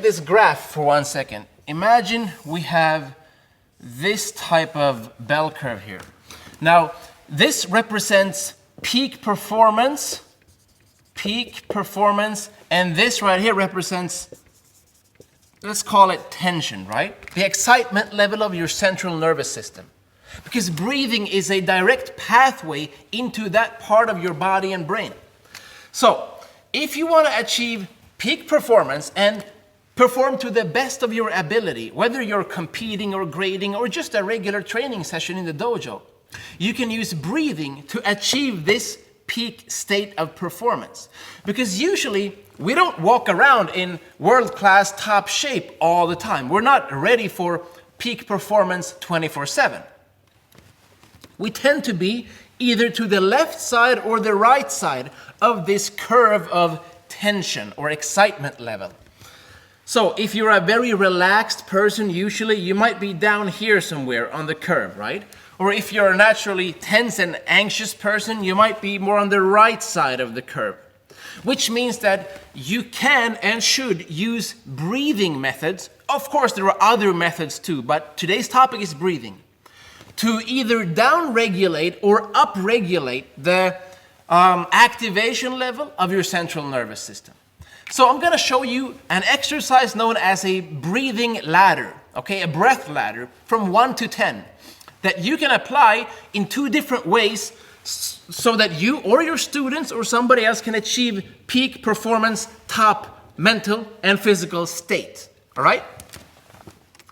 this graph for 1 second. Imagine we have this type of bell curve here. Now, this represents peak performance, and this right here represents, let's call it tension, right? The excitement level of your central nervous system. Because breathing is a direct pathway into that part of your body and brain. So, if you want to achieve peak performance and perform to the best of your ability, whether you're competing or grading or just a regular training session in the dojo, you can use breathing to achieve this peak state of performance. Because usually we don't walk around in world-class top shape all the time. We're not ready for peak performance 24/7. We tend to be either to the left side or the right side of this curve of tension or excitement level. So if you're a very relaxed person, usually you might be down here somewhere on the curve, right? Or if you're a naturally tense and anxious person, you might be more on the right side of the curve. Which means that you can and should use breathing methods. Of course, there are other methods too, but today's topic is breathing. To either down-regulate or up-regulate the activation level of your central nervous system. So I'm going to show you an exercise known as a breathing ladder, okay, a breath ladder from 1 to 10 that you can apply in 2 different ways so that you or your students or somebody else can achieve peak performance, top mental and physical state, all right?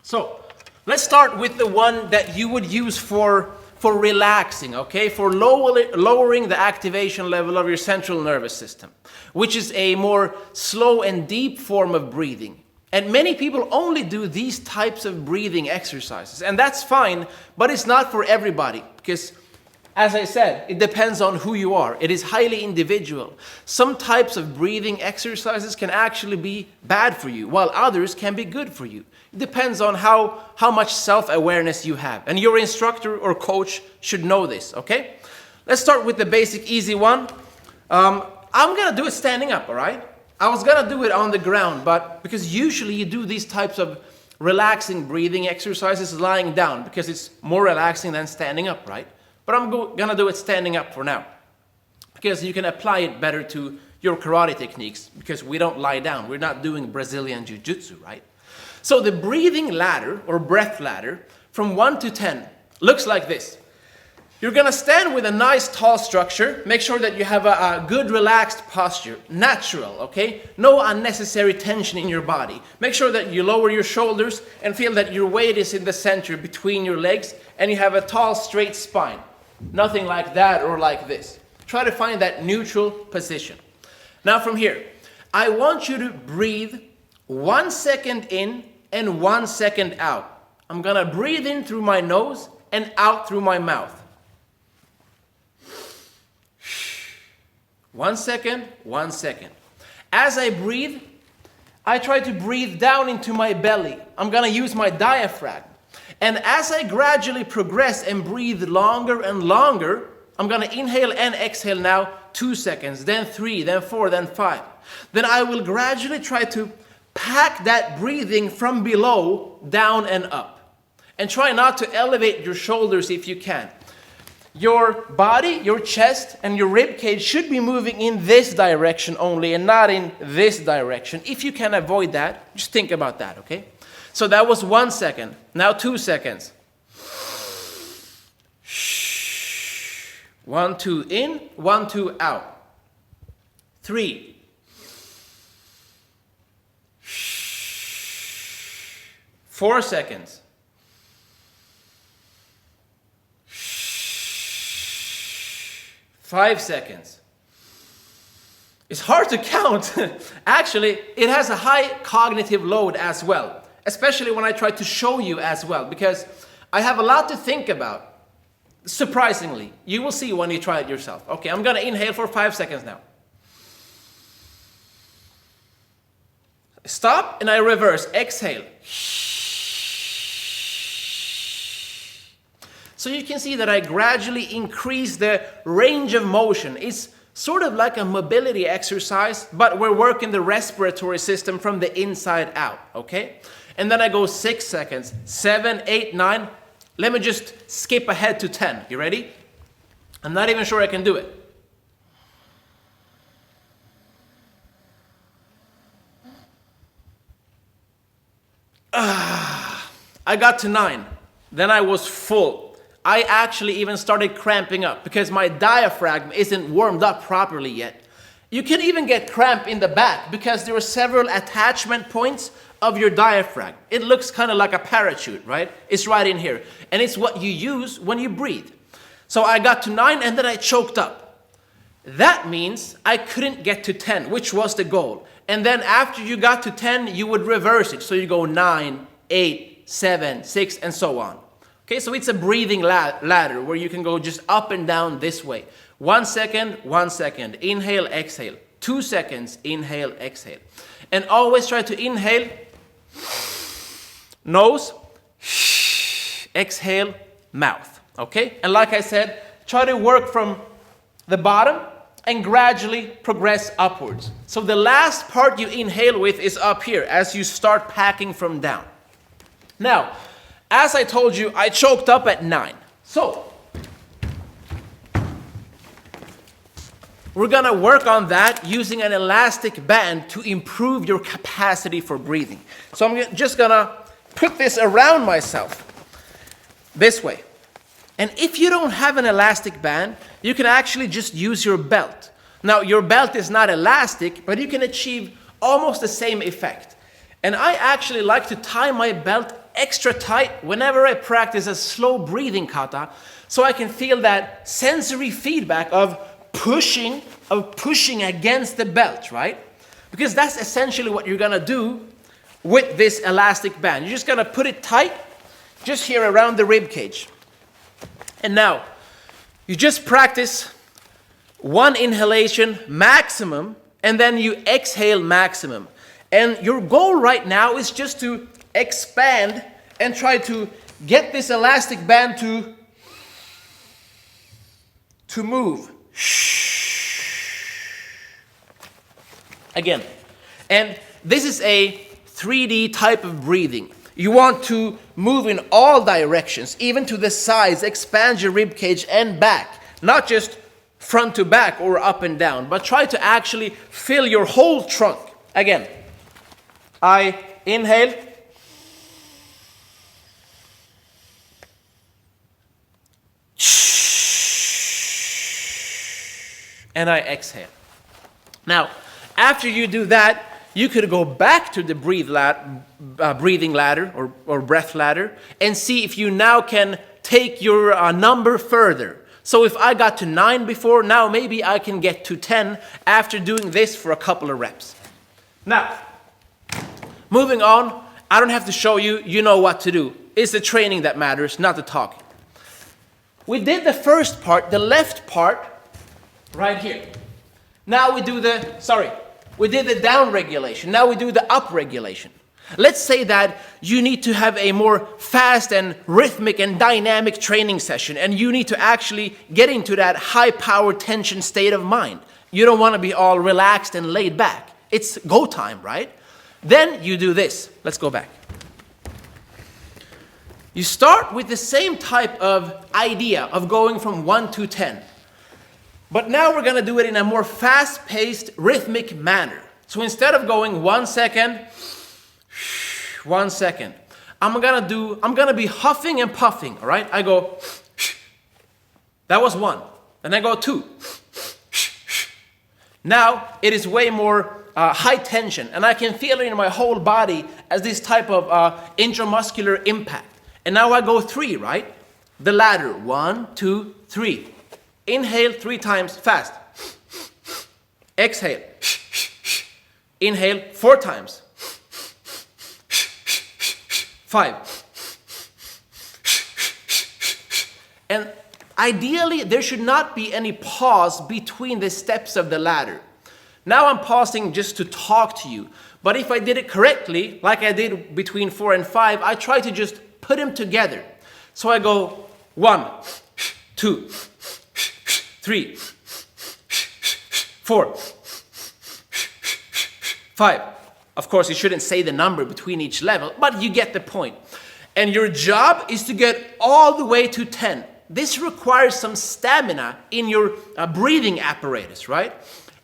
So let's start with the one that you would use for relaxing, okay? For lowering the activation level of your central nervous system, which is a more slow and deep form of breathing. And many people only do these types of breathing exercises, and that's fine, but it's not for everybody because, as I said, it depends on who you are. It is highly individual. Some types of breathing exercises can actually be bad for you, while others can be good for you. It depends on how much self-awareness you have. And your instructor or coach should know this, okay? Let's start with the basic easy one. I'm gonna do it standing up, all right? I was gonna do it on the ground, but because usually you do these types of relaxing breathing exercises lying down because it's more relaxing than standing up, right? But I'm gonna do it standing up for now because you can apply it better to your karate techniques because we don't lie down. We're not doing Brazilian jiu-jitsu, right? So the breathing ladder or breath ladder from 1 to 10 looks like this. You're gonna stand with a nice tall structure. Make sure that you have a good relaxed posture, natural, okay? No unnecessary tension in your body. Make sure that you lower your shoulders and feel that your weight is in the center between your legs and you have a tall straight spine. Nothing like that or like this. Try to find that neutral position. Now from here, I want you to breathe 1 second in and 1 second out. I'm gonna breathe in through my nose and out through my mouth. 1 second, 1 second. As I breathe, I try to breathe down into my belly. I'm gonna use my diaphragm. And as I gradually progress and breathe longer and longer, I'm gonna inhale and exhale now 2 seconds, then 3, then 4, then 5. Then I will gradually try to pack that breathing from below down and up. And try not to elevate your shoulders if you can. Your body, your chest, and your rib cage should be moving in this direction only and not in this direction. If you can avoid that, just think about that, okay? So that was 1 second. Now 2 seconds. 1, 2 in, 1, 2 out. 3. 4 seconds. 5 seconds. It's hard to count. Actually, it has a high cognitive load as well, especially when I try to show you as well, because I have a lot to think about. Surprisingly, you will see when you try it yourself. Okay, I'm gonna inhale for 5 seconds now. Stop, and I reverse. Exhale. So you can see that I gradually increase the range of motion. It's Sort of like a mobility exercise, but we're working the respiratory system from the inside out, okay? And then I go 6 seconds, 7, 8, 9. Let me just skip ahead to 10. You ready? I'm not even sure I can do it. I got to 9. Then I was full. I actually even started cramping up because my diaphragm isn't warmed up properly yet. You can even get cramp in the back because there are several attachment points of your diaphragm. It looks kind of like a parachute, right? It's right in here. And it's what you use when you breathe. So I got to 9 and then I choked up. That means I couldn't get to 10, which was the goal. And then after you got to 10, you would reverse it. So you go 9, 8, 7, 6, and so on. Okay, so it's a breathing ladder where you can go just up and down this way. 1 second, 1 second. Inhale, exhale. 2 seconds, inhale, exhale. And always try to inhale, nose, exhale, mouth. Okay? And like I said, try to work from the bottom and gradually progress upwards. So the last part you inhale with is up here as you start packing from down. Now, as I told you, I choked up at 9. So, we're gonna work on that using an elastic band to improve your capacity for breathing. So I'm just gonna put this around myself this way. And if you don't have an elastic band, you can actually just use your belt. Now, your belt is not elastic, but you can achieve almost the same effect. And I actually like to tie my belt extra tight whenever I practice a slow breathing kata, so I can feel that sensory feedback of pushing against the belt, right? Because that's essentially what you're gonna do with this elastic band. You're just gonna put it tight, just here around the rib cage. And now, you just practice 1 inhalation maximum, and then you exhale maximum. And your goal right now is just to expand and try to get this elastic band to move. Again. And this is a 3D type of breathing. You want to move in all directions, even to the sides, expand your rib cage and back, not just front to back or up and down, but try to actually fill your whole trunk. Again, I inhale, and I exhale. Now, after you do that, you could go back to the breathing ladder or breath ladder and see if you now can take your number further. So if I got to 9 before, now maybe I can get to 10 after doing this for a couple of reps. Now, moving on, I don't have to show you, you know what to do. It's the training that matters, not the talking. We did the first part, the left part, right here. Now we did the down regulation. Now we do the up regulation. Let's say that you need to have a more fast and rhythmic and dynamic training session, and you need to actually get into that high power tension state of mind. You don't want to be all relaxed and laid back. It's go time, right? Then you do this. Let's go back. You start with the same type of idea of going from 1 to 10. But now we're going to do it in a more fast-paced, rhythmic manner. So instead of going 1 second, 1 second, I'm gonna be huffing and puffing, all right? I go, that was 1. Then I go 2. Now it is way more high tension, and I can feel it in my whole body as this type of intramuscular impact. And now I go 3, right? The ladder, 1, 2, 3. Inhale 3 times fast. Exhale. Inhale 4 times. 5. And ideally, there should not be any pause between the steps of the ladder. Now I'm pausing just to talk to you. But if I did it correctly, like I did between 4 and 5, I try to just put them together. So I go 1, 2, 3, 4, 5. Of course, you shouldn't say the number between each level, but you get the point. And your job is to get all the way to 10. This requires some stamina in your breathing apparatus, right?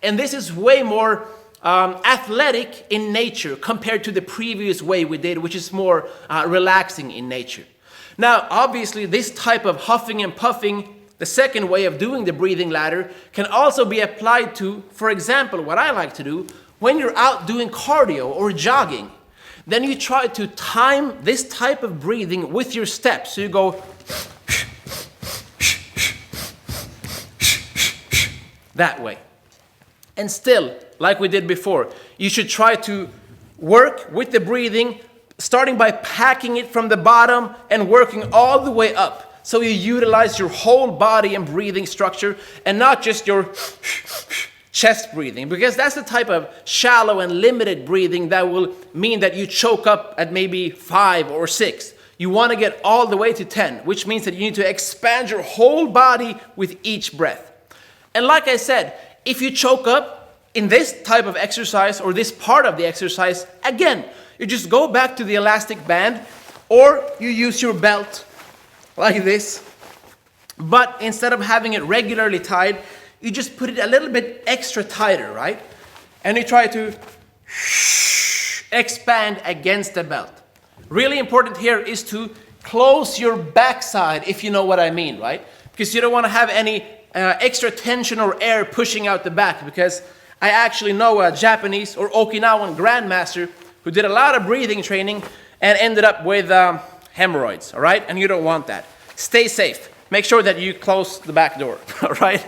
And this is way more athletic in nature compared to the previous way we did, which is more relaxing in nature. Now, obviously, this type of huffing and puffing, the second way of doing the breathing ladder, can also be applied to, for example, what I like to do, when you're out doing cardio or jogging. Then you try to time this type of breathing with your steps. So you go that way. And still, like we did before, you should try to work with the breathing, starting by packing it from the bottom and working all the way up. So you utilize your whole body and breathing structure and not just your chest breathing, because that's the type of shallow and limited breathing that will mean that you choke up at maybe 5 or 6. You want to get all the way to 10, which means that you need to expand your whole body with each breath. And like I said, if you choke up in this type of exercise or this part of the exercise, again, you just go back to the elastic band or you use your belt like this. But instead of having it regularly tied, you just put it a little bit extra tighter, right? And you try to expand against the belt. Really important here is to close your backside, if you know what I mean, right? Because you don't want to have any extra tension or air pushing out the back, because I actually know a Japanese or Okinawan grandmaster who did a lot of breathing training and ended up with hemorrhoids, all right? And you don't want that. Stay safe. Make sure that you close the back door, all right?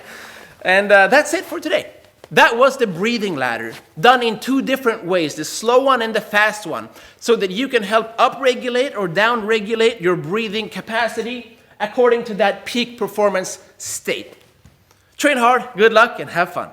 And that's it for today. That was the breathing ladder, done in 2 different ways, the slow one and the fast one, so that you can help upregulate or downregulate your breathing capacity according to that peak performance state. Train hard, good luck, and have fun.